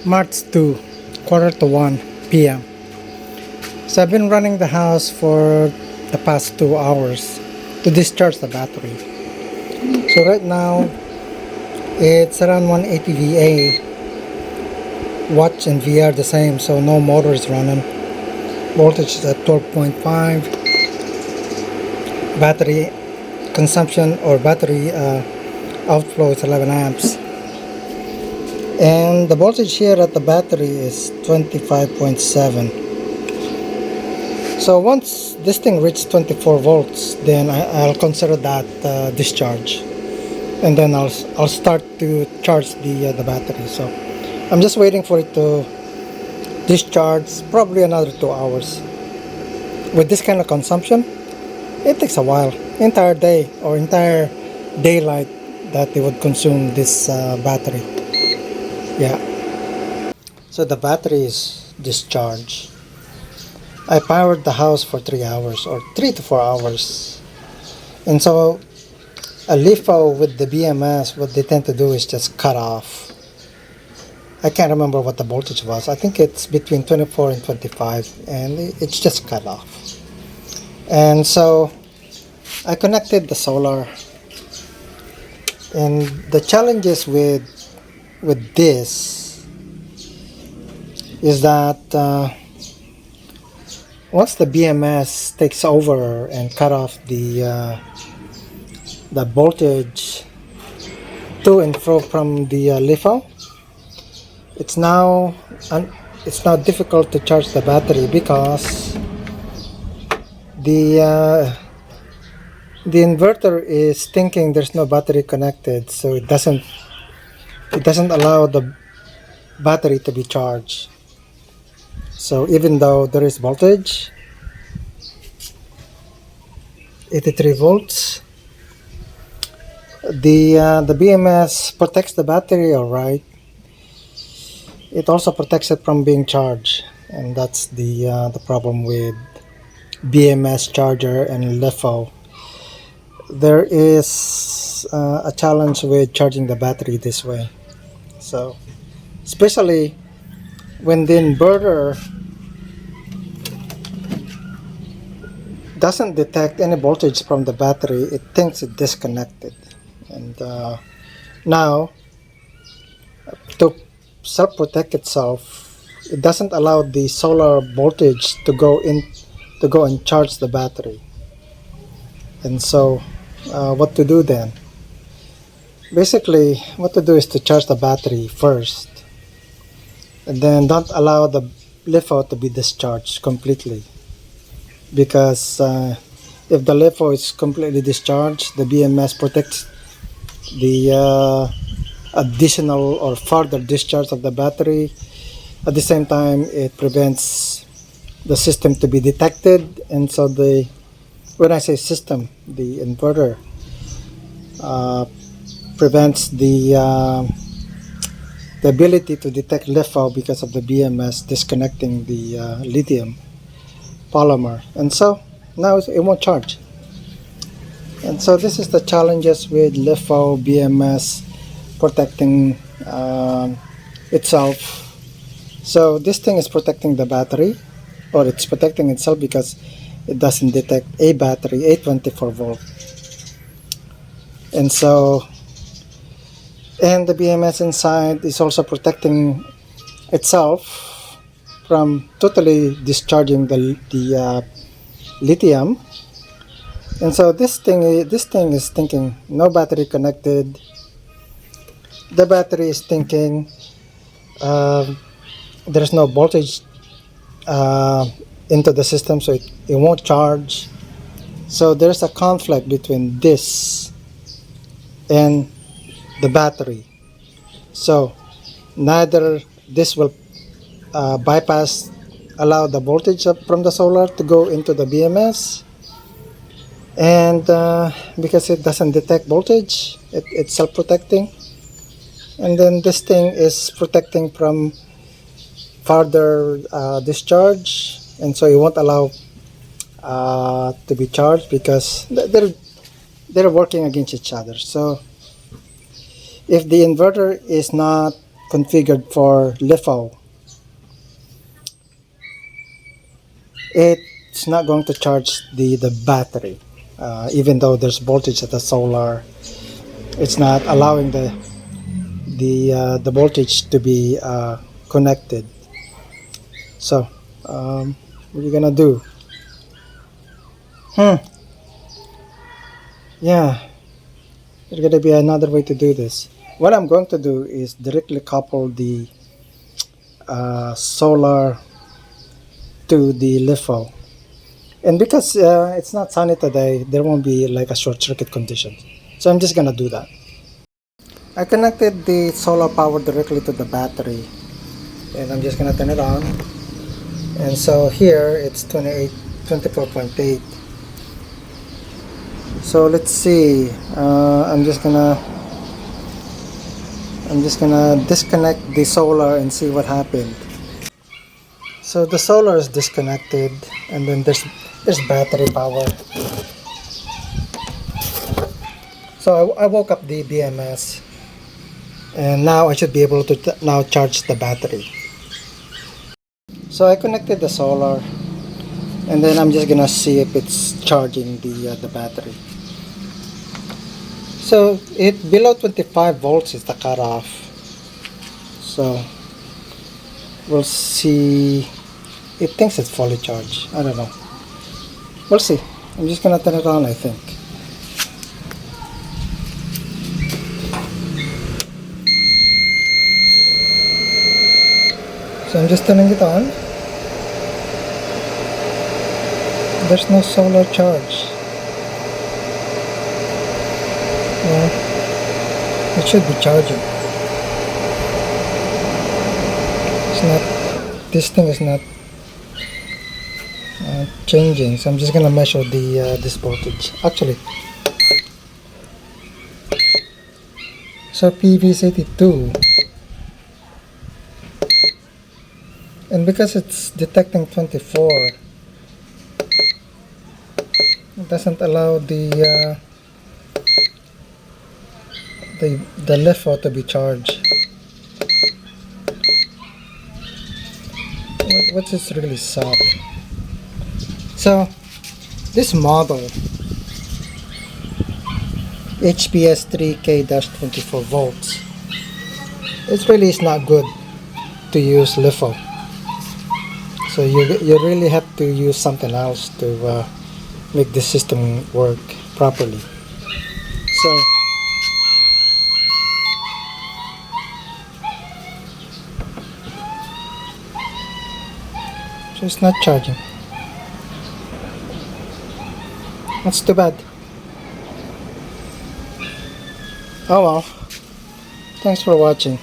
March 2, quarter to 1 p.m. So I've been running the house for the past 2 hours to discharge the battery. So right now it's around 180 VA. Watch and VR the same, so no motor is running. Voltage is at 12.5. Battery consumption or battery outflow is 11 amps. And the voltage here at the battery is 25.7. So once this thing reaches 24 volts, then I'll consider that discharge, and then I'll start to charge the battery. So I'm just waiting for it to discharge, probably another 2 hours. With this kind of consumption, it takes a while, entire day or entire daylight that they would consume this battery. Yeah. So the battery is discharged. I powered the house for 3 hours or 3 to 4 hours. And so a LIFEPO with the BMS, what they tend to do is just cut off. I can't remember what the voltage was. I think it's between 24 and 25, and it's just cut off. And so I connected the solar. And the challenges with this is that once the BMS takes over and cut off the voltage to and fro from the LIFEPO, it's now difficult to charge the battery because the inverter is thinking there's no battery connected, so it doesn't allow the battery to be charged. So even though there is voltage, 83 volts, the BMS protects the battery all right. It also protects it from being charged, and that's the problem with BMS charger and LIFEPO. There is a challenge with charging the battery this way. So especially when the inverter doesn't detect any voltage from the battery, it thinks it's disconnected. And now, to self-protect itself, it doesn't allow the solar voltage to go and charge the battery. And so what to do then? Basically, what to do is to charge the battery first, and then don't allow the LIFEPO to be discharged completely, because if the LIFEPO is completely discharged, the BMS protects the additional or further discharge of the battery. At the same time, it prevents the system to be detected, and so when I say system, the inverter prevents the ability to detect LIFEPO because of the BMS disconnecting the lithium polymer, and so now it won't charge. And so this is the challenges with LIFEPO BMS protecting itself. So this thing is protecting the battery, or it's protecting itself because it doesn't detect a battery, a 24 volt. And so, and the BMS inside is also protecting itself from totally discharging the lithium. And so this thing is thinking no battery connected. The battery is thinking there's no voltage into the system, so it won't charge. So there's a conflict between this and the battery. So neither this will allow the voltage from the solar to go into the BMS, and because it doesn't detect voltage, it's self-protecting. And then this thing is protecting from further discharge, and so it won't allow to be charged because they're working against each other. So if the inverter is not configured for LIFO, it's not going to charge the battery. Even though there's voltage at the solar, it's not allowing the voltage to be connected. So what are you gonna do? Yeah, there's gonna be another way to do this. What I'm going to do is directly couple the solar to the LiFo, and because it's not sunny today, there won't be like a short circuit condition, so I'm just gonna do that. I connected the solar power directly to the battery, and I'm just gonna turn it on. And so here it's 24.8. So let's see. I'm just gonna disconnect the solar and see what happened. So the solar is disconnected, and then there's battery power. So I woke up the BMS, and now I should be able to now charge the battery. So I connected the solar, and then I'm just gonna see if it's charging the battery. So it below 25 volts is the cutoff. So we'll see. It thinks it's fully charged. I don't know. We'll see. I'm just gonna turn it on, I think. So I'm just turning it on. There's no solar charge. Well, it should be charging. It's not. This thing is not changing. So I'm just gonna measure the this voltage. Actually, so PV is 82, and because it's detecting 24, it doesn't allow the LiFo to be charged. What's this really suck? So this model HPS 3K-24 volts, it really is not good to use LiFo. So you really have to use something else to make the system work properly. So it's not charging. That's too bad. Oh well. Thanks for watching.